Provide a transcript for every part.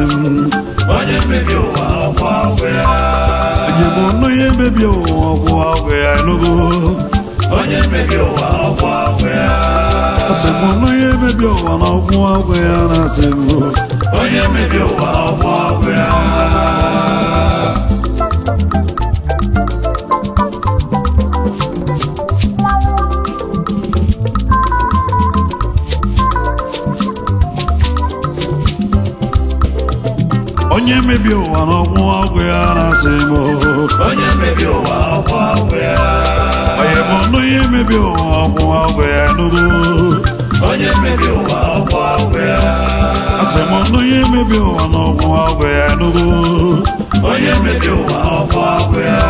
sim. Onye mebie ụwa ọgwụ agwụ ya. Onye bụ onye mebie ụwa ọgwụ agwụ ya enugo. Onye mebie ụwa ọgwụ agwụ ya. Asị m onye mebie ụwa na ọgwụ agwụ ya na-asị m. Onye mebie ụwa ọgwụ agwụ ya. Onye mebie ụwa na ọgwụ agwụ ya na-asị m. Onye mebie ụwa ọgwụ agwụ ya. Onye bụ onye mebie ụwa ọgwụ agwụ ya enugo. Onye mebie ụwa ọgwụ agwụ ya. Asị m onye mebie ụwa na ọgwụ agwụ ya enugo. Onye mebie ụwa ọgwụ agwụ ya.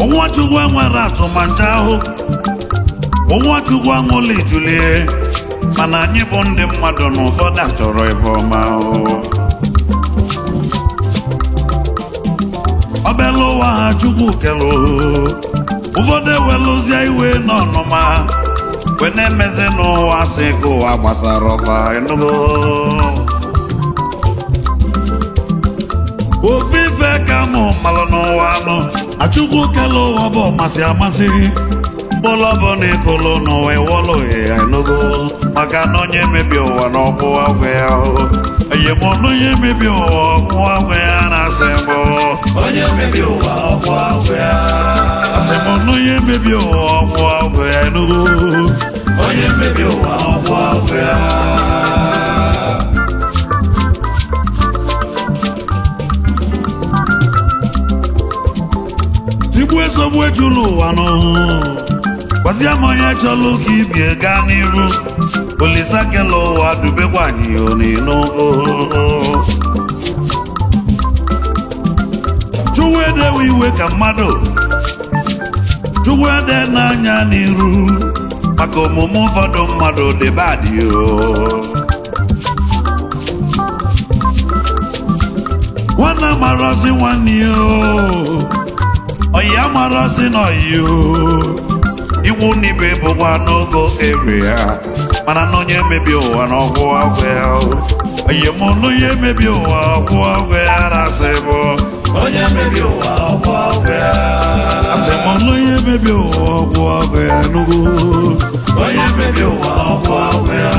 Nwachukwu enwere atụmanya ahụ, Nwachukwu aṅụli julie, mana anyị bụ ndị mmadụ na ụfọdụ chọrọ ife ọma ahụ. Ọbịala ụwa ha Chukwu kelụ, ụfọdụ ewelụzie iwe n'ọnụma, wee na-emezi n'ụwa sị ka ụwa gbasara ọba enugo. Ofe ife ka mụ malụ n'ụwa anụ, Achukwu kele ụwa bụ ọmasị amasị, mkpụrụ bụ na ịkụlụ n'ụwa ịwọlụ ya enugo, maka na onye mebie ụwa na ọgwụ agwụ ya ahụ. Onye bụ onye mebie ụwa ọgwụ agwụ ya na-asị mbụ. Onye mebie ụwa ọgwụ agwụ ya. Asị m onye mebie ụwa ọgwụ agwụ ya enugo. Onye mebie ụwa ọgwụ agwụ ya. Tigbu ezogbu ejula ụwa nụ, gwazie m onye chọrọ ka ibie gaa n'iru. Olisa kele ụwa dubekwa anyị n'ogo. Chukwu edewe iwe ka mmadụ, Chukwu ede n'anya n'iru, maka omume ụfọdụ mmadụ dị badị o. Nwanne amarọzi nwanne ya o, oyi amarọzi n'oyi o. Iwu n'ibe bụkwa n'ogo eri ya, mana na onye mebie ụwa na ọgwụ agwụ ya o. Oyi mụ na onye mebie ụwa ọgwụ agwụ ya na-asị bụ. Onye mebie ụwa ọgwụ agwụ ya. Asị m na onye mebie ụwa ọgwụ agwụ ya enugo. Onye mebie ụwa ọgwụ agwụ ya.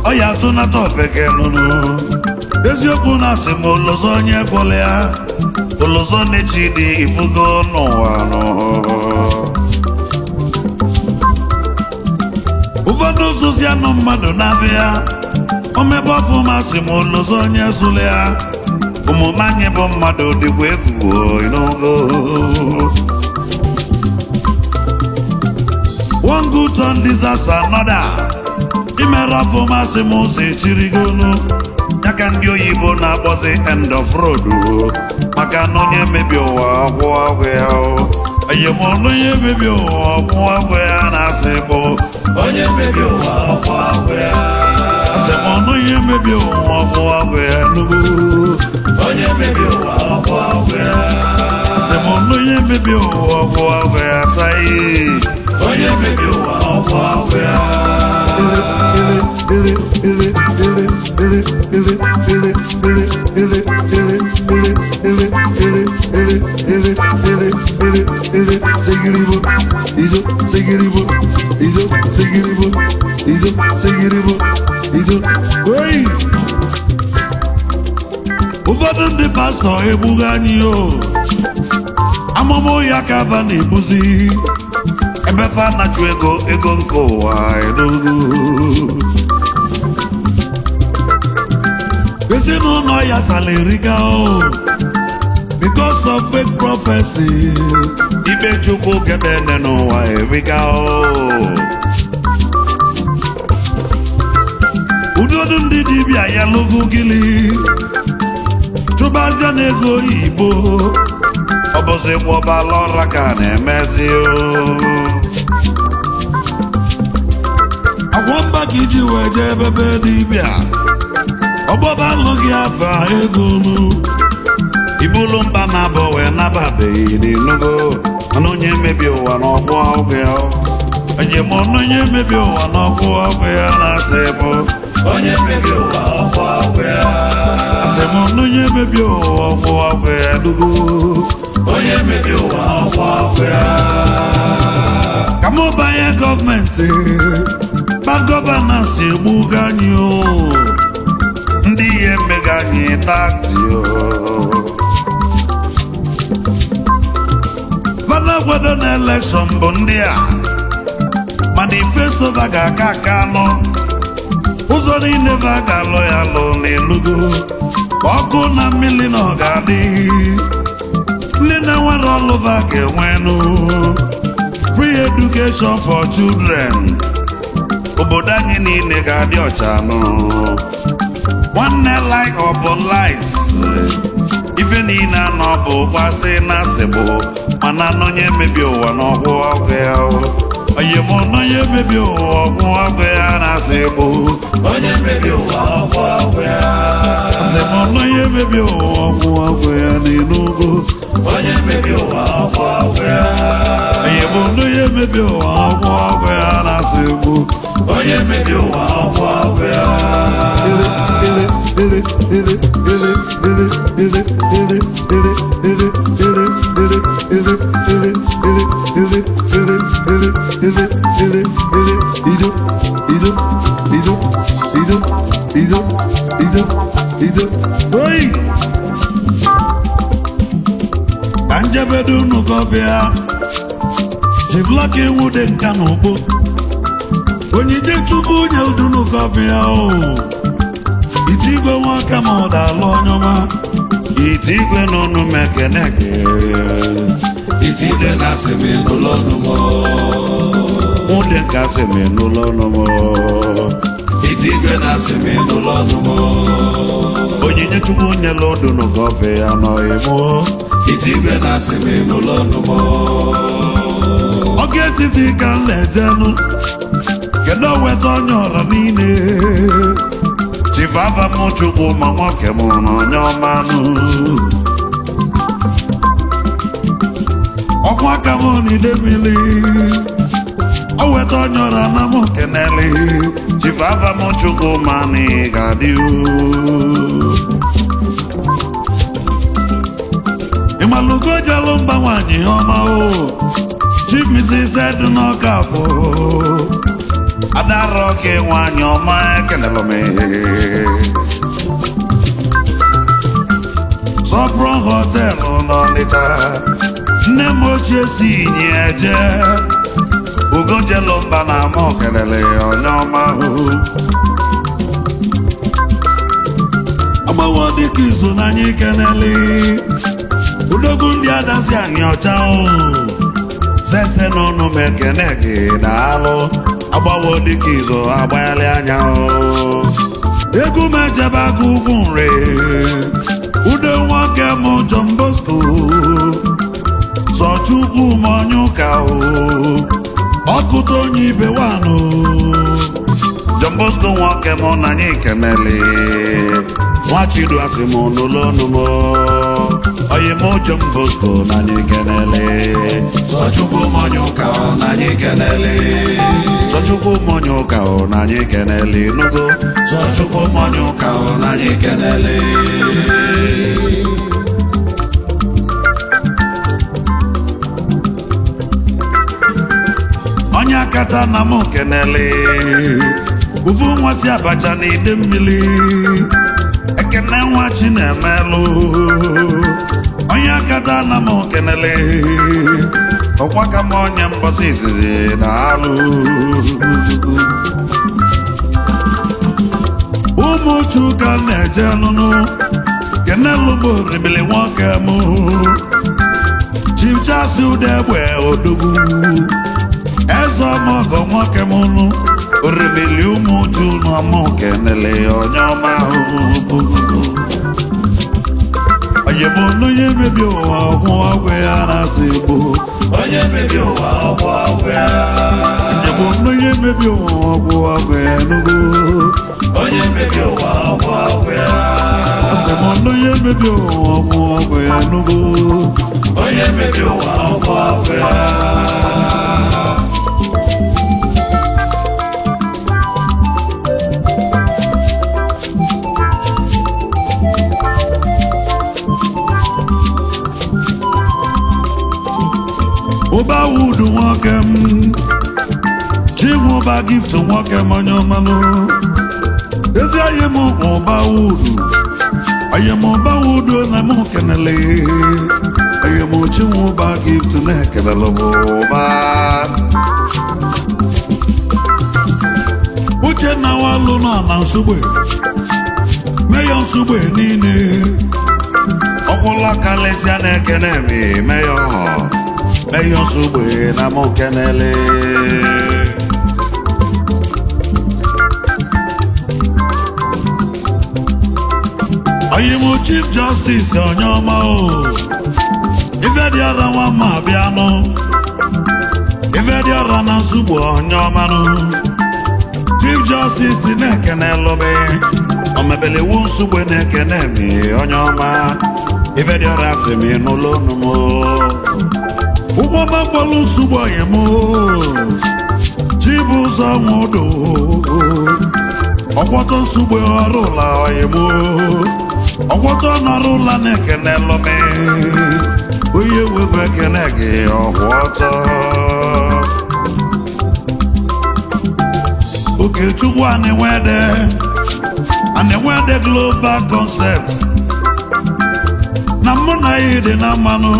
Ọya atụnata ofeke nụnụ, eziokwu na-asị m olozo onye gwọla ya, olozo na-echi dị ifugo n'ụwa nụ. Ụfọdụ ụzụzi anụ mmadụ na-abịa, omebe ọfụma sị m olozo onye zụla ya, omume anyị bụ mmadụ dịkwa egwu n'ogo. One good turn deserves another. Imere ọfụma sị m ụzọ echirigonu, ya ka ndị oyibo na-akpọzi end of road, maka na onye mebie ụwa ọgwụ agwụ ya o. Onye m onye mebie ụwa ọgwụ agwụ ya na-asị bụ. Onye mebie ụwa ọgwụ agwụ ya. Asị m onye mebie ụwa ọgwụ agwụ ya enugo. Onye mebie ụwa ọgwụ agwụ ya. Asị m onye mebie ụwa ọgwụ agwụ ya asaghị. Onye mebie ụwa ọgwụ agwụ ya. Ụfọdụ ndị pastọ egbughị anyị o, amụmụ ya ka ava na-ebuzi, ebe fa na-achụ ego nke ụwa edogo. Ezinụlọ ya saliriga o, because of fake prophecy. Ibe Chukwu gedene n'ụwa eriga o. ụfọdụ ndị dibịa ya lụgo gịlị chụbazịa n'ego oyibo ọ bụzi gwọbala ọra ka na-emezi agwọ mba ka iji wee jee ebebe dibịa ọgbọba alụghị afa ego ibulu mba na-abọ wee nababeghị n'inugo mana onye mebie ụwa n'ọgwụ ọgwụ ya onye ma onye mebie ụwa n'ọgwụ ọgwụ ya na-asị bụ onye mebie ụwa ọgwụ ọgwụ ya asị m onye mebie ụwa ọgwụ ọgwụ ya dugo onye mebie ụwa ọgwụ ọgwụ ya ka m banye gọọmenti bad gọvanansi egbugo anyị ndị ihe mmega anyị tati vanagwado na elekshọn bụ ndị a manifesto va ga-aka aka anọ ụzọ niile va ga-alụ ya lụ n'elugo ọkụ na mmiri na ọ ga-adị ndị na-enwere ọlụva ga-enwenụ free education for children obodo anyị niile ga-adị ọcha nụ nwanne like ọ bụ lies ife niile anọ bụ gbasị na asịbụ mana onye mebie ụwa n'ọgwụ ọgwụ ya onye mụ onye mebie ụwa ọgwụ ọgwụ ya na-asị bụ onye mebie ụwa ọgwụ ọgwụ ya asị m onye mebie ụwa ọgwụ ọgwụ ya n'enugo onye mebie ụwa ọgwụ ọgwụ ya onye mụ onye mebie ụwa ọgwụ ọgwụ ya na-asị bụ onye mebie ụwa ọgwụ ọgwụ ya Anjebedu unu gọbịa jiblọka iwu dị nka na ụgbọ onyinye chukwu onye udunu gọbịa ite igwe nwoke ma ọ dalụ onyeọma ite igwe n'ọnụ mekeneke ite igwe na-asị m n'ụlọ ọnụmọ ụdị nka sị m n'ụlọ ọnụmọ ite igwe na-asị m n'ụlọ ọnụmọ onyinye chukwu nyela udunu gọbịa n'ọyịmụ ite igwe na-asị m n'ụlọ ọnụmọ oge etiti ka m na-ejenụ kedu weta onye ọra niile chivava m chukwu ma nwoke mụrụ na onye ọmanụ ọkwa aka m n'ide mmiri o weta onye ọra na m keneli chivava m chukwu ma na ị ga-adị ịmalụgo jelụ mba nwanyị ọma Chief Mrs. Edu n'Ọkafọ Adara oke nwanyị ọma ekelelụ m Sọpron họtelụ n'Ọnịcha nne m ochie si inye eje ugo jelụ mba na ama kelele onye ọma agbawo dịka izu n'anya ikenele udogwu ndị adazi anyị ọcha sese n'ọnụ m ekene gị daalụ agbawo dịka izu agbaghalị anya egwu m ejebe aga ugwu nri udo nwoke m John Bosco Sọchukwu m onye ụka ọkụta onye ibe wanụ John Bosco nwoke m na anyị kenele nwachidu asị m n'ụlọ ọnụ m oyi m John Bosco na anyị kenele Sọchukwu m onye ụka na anyị kenele Sọchukwu m onye ụka na anyị kenele nugo Sọchukwu m onye ụka na anyị kenele onye akata na m kenele uvu nwa si abacha na ide mmiri ekene nwa chi na-emelụ onye akata na m kenele ọkwa ka m onye mbọsị izizi na alụ ụmụ Chuka na-eje nụnụ kenelu bụ rimili nwoke m Chief Chasi Udegbe Odogwu eze ọmọgọ nwoke m nụ orimili ụmụ Uju na ọmụke kenele onye ọma ahụ onye bụ onye mebie ụwa ọgwụ ọgwụ ya na-asị Igbo onye mebie ụwa ọgwụ ọgwụ ya onye bụ onye mebie ụwa ọgwụ ọgwụ ya n'ugwu onye mebie ụwa ọgwụ ọgwụ ya asị m onye mebie ụwa ọgwụ ọgwụ ya n'ugwu onye mebie ụwa ọgwụ ọgwụ ya ụba wudu nwoke m chinwe ụba gift nwoke m onye ọmanụ ezi anyị m ụba wudu onye m ụba wudu na m kenele onye m chinwe ụba gift na-ekelele m ụba Uchenna walụ nọ na Nsugbe meyo Nsugbe niile ọkwụla kalịsịa na-ekene mi meyo Nsugbe na m kenele onye m Chief Justice onye ọma o ife dị ara nwa ma bịanụ ife dị ara na Nsugbe onye ọmanụ Chief Justice na-ekenelụ m omebelewu Nsugbe na-ekene mi onye ọma ife dị ara sị m n'ụlọ unu m ụgwọ mgbọlụ Nsugbe onye m Chibụzọ nwụdo ọkwọtọ Nsugbe ọrụ ụla onye m ọkwọtọ nọrụ ụla na-ekenelụ m onye wego ekene gị ọkwọtọ Okechukwu Anenwede Global Concept na mụ na ya dị na mmanụ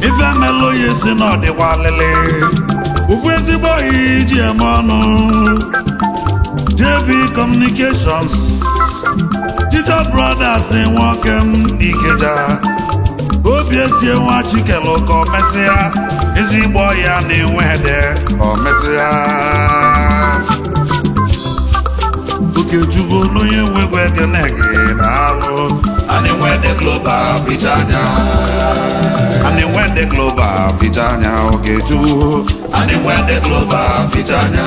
ife melụ ya si na ọdịkwa lele ụkwụ ezigbo oyi iji eme ọnụ JB Communications Tito Brothers nwoke m Ikeja obi esie nwa Chikelu ka o mesịa ezigbo ya na-enwede o mesịa Okechukwu n'onye nwegwe ekene gị na-alụ Anenwede Global Vitanya Anenwede Global Vitanya Okechukwu Anenwede Global Vitanya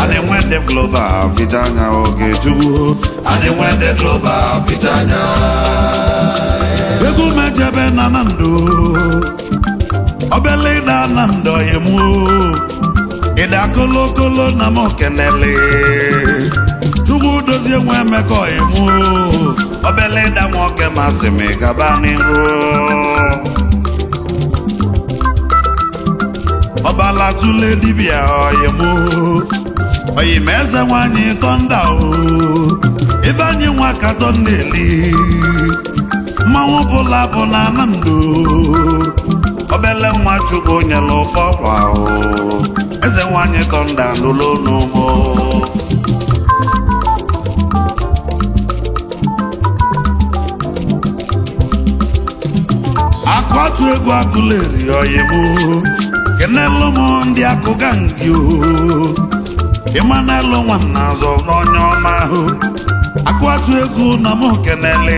Anenwede Global Vitanya Okechukwu Anenwede Global Vitanya ego mejebe na Nando obele ịda na ndọ emu ịda kolokolo na m kenele Chukwu dozie nwe emeka emu obele ịda nwoke masị m gaba n'ihu ọbala tụle dibịa emu oyimeze nwanyị tọnda o ife anyị nwa katọ na-eli mmanwụ bụla bụ na Nando obele nwa Chukwu nyelu pọpọ ahụ eze nwanyị tọnda n'ụlọ n'ụmụ akụatụ ego agụleri oyibo kenelu m ndị akụga ngị o ịmanelu nwanna azọ n'onye ọma ahụ akụatụ ego na m kenele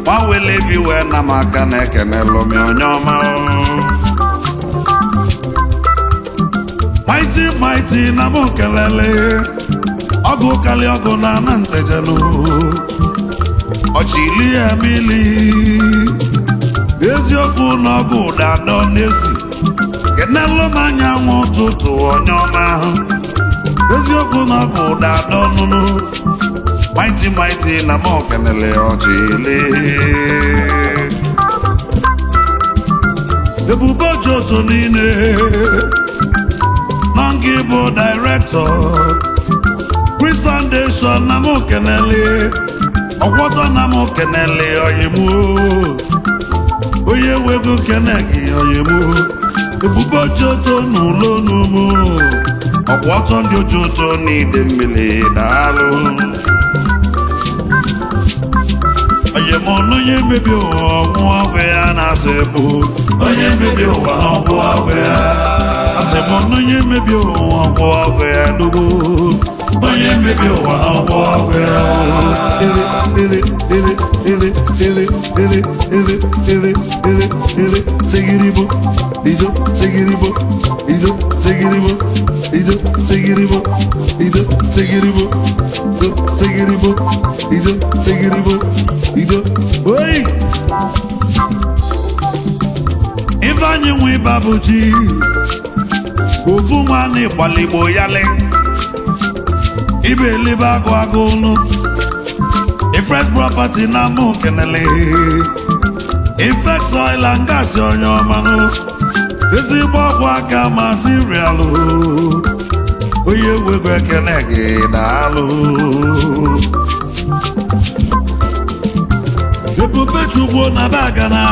gbawele bi wee na m aka na-ekenelu m onye ọma maiti na m kelele ọgụ kali ọgụ na ana ntejelu ọchịli ya mili eziokwu na ọgụ ụda dọ n'ezi kenelu m anyanwụ ụtụtụ onye ọma ahụ eziokwu na ọgụ ụda dọ nụnụ maiti na m kenele ọchịli ebube ojoto niile Nongi bụ director Chris Foundation na m kenele ọgwọtọ na m kenele oyimu onye wego kene gị oyimu ebube ojoto n'ụlọ n'ụmụ ọgwọtọ ndị ojoto n'ide mmiri daalụ oyimu n'onye mebie ụwa ọgwụ ọgwụ ya na-asa ebu onye mebie ụwa ọgwụ ọgwụ ya onye mebie ụwa ọgwụ ọgwụ ya n'ugbo onye mebie ụwa n'ọgbọ ọgwụ ya. Segiribo, ido, segiribo, ido, segiribo, ido, segiribo, ido, segiribo, ido, segiribo, ido, segiribo, ido. Oi! Ifeanyi nwe babuji, ofu nwanne gbaligbo yale, ibe elibe agụ agụ unu, ifresh property na mụ kenele. Infex oil and gas onye ọmanụ, ezigbo ọgwụ aka materialụ, onye wego ekene gị daalụ. Ebube Chukwu na bagana,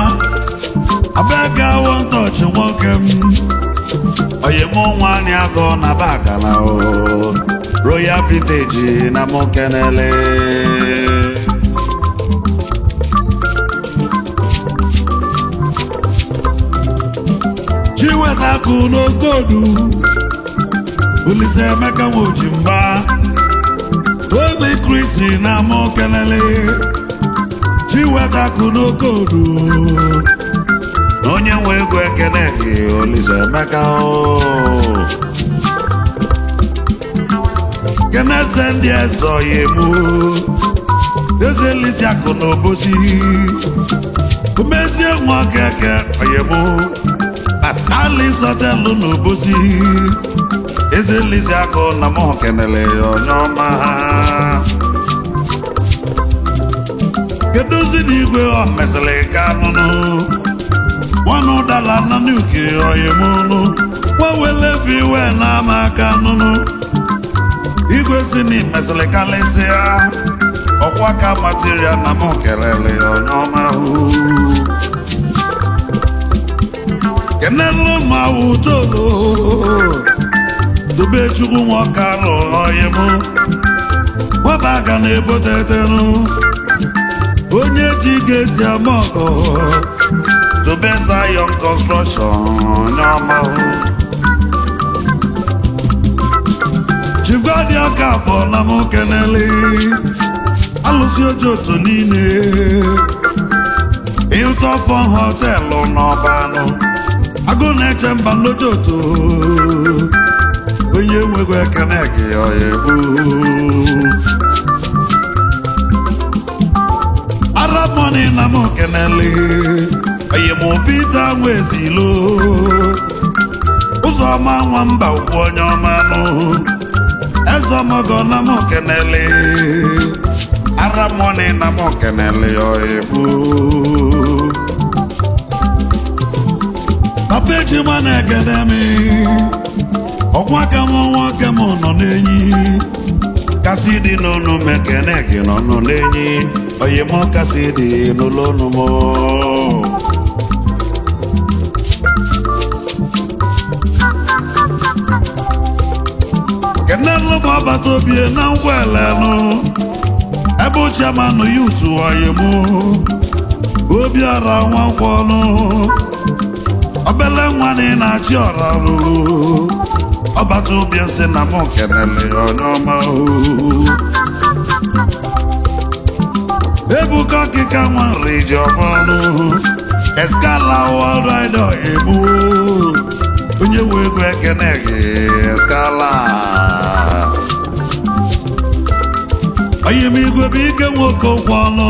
abega won touch nwoke m, oye mụ nwanyị agụ na bagana o, Royal Vintage na mụ kenele. Chiwetaku n'okodu, Olise Emeka Nwojimba, Holy Christy na mụ kelele. Chiwetaku n'okodu, onye nwe ego ekene gị Olise Emeka o. Kenete ndị ezo yemu, Ezeli akụ n'obosi, umezie nwa keke oyemu. Ali sotelu n'obosi, Ezeli akụ na mụ kenele onye ọma. Keduzi n'igwe ọ mesịrị ka nụnụ, nwanụ dala na n'uke oyemunu, nwewele fi iwe na ama aka nụnụ. Igwe si ni mesịrị kalịsịa, ọkwa ka material na mụ kelele onye ọma hụ. Kenelu ma wutolo, Dobe Chukwu nwoke alụ oyemu, wabaga na ebotetenu, onye ji geti amọkọ, Dobe Zion Construction onye ọma hụ. Chigodi ọka afọ na mụ kenele, alụsị ojo otu niile, Hilton họtelụ n'ọbanụ, agụ na-eche mba n'ojoto, onye nwego ekene gị oyebu. Arab money na mụ kenele, oyemu Peter Nwezilo, Ụzọma nwamba ugwu onye ọma nụ, Ezeomogo na mụ kenele, Arab money na mụ kenele oyebu. Papa Ejima na-egede m, ọkwa ka mụ nwoke m nọ n'enyi, kasị dị n'onu m ekene gị nọ n'enyi, oyi mụ kasị dị n'ụlọ ọnụ m. Kenelu m ọbata obie na ngwaelenụ, ebe chairman youth oyi mụ, Obiara Nwankwọ ọnụ, obele nwanne na-achị ọra ruru, ọbata obi nsị na mụ kenele onye ọma o. Ebuka ọkịka nwa nri ji ọbọnụ, Eskala World Rider ebu, onye wee ego ekene gị Eskala. Onye m igwe bụ ike nwoke ụkwụ ọnụ,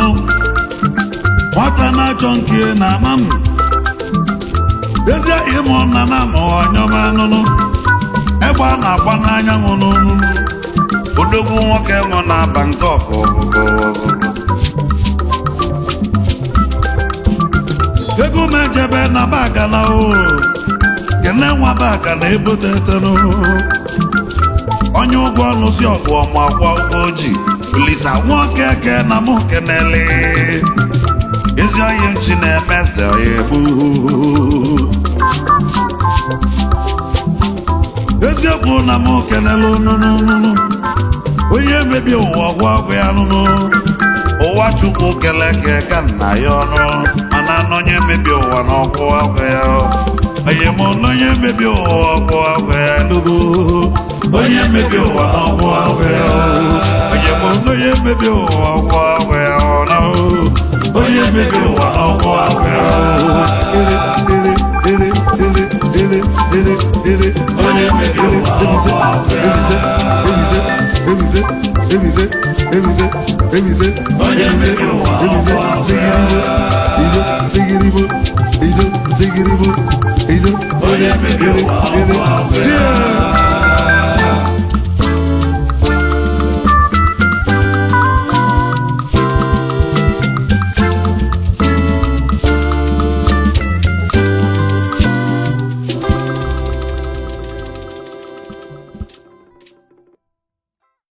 nwata na-achọ nke na ama m, ezi ịmụ nna na amụ ọnyọma nụnụ, egbe a na-agba n'anyanwụ n'ụnụ, odogwu nwoke mụ na Bangkok ọgụgụ. Ego m ejebe na bagana o, kene nwa bagana ebotetenu, onye ụgwọ ọnụ si ọgwụ ọma kwa ụgwọ oji, Olisa nwoke ke na mụ kenele, ezi onye nchi na-emese egbu. Eziokwu na mụ kenele onunu, onye mebie ụwa ọgwụ ya nụnụ, ụwa Chukwu keleke ka nna ya ọnụ, mana onye mebie ụwa n'ọgwụ ọgwụ ya, onye mụ onye mebie ụwa ọgwụ ya dugo, onye mebie ụwa n'ọgwụ ọgwụ ya. onye mebie ụwa ọgwụ agwụ ya ọna onye mebie ụwa ọgwụ agwụ ya onye mebie ụwa ọgwụ agwụ ya onye mebie ụwa ọgwụ agwụ ya onye mebie ụwa ọgwụ agwụ ya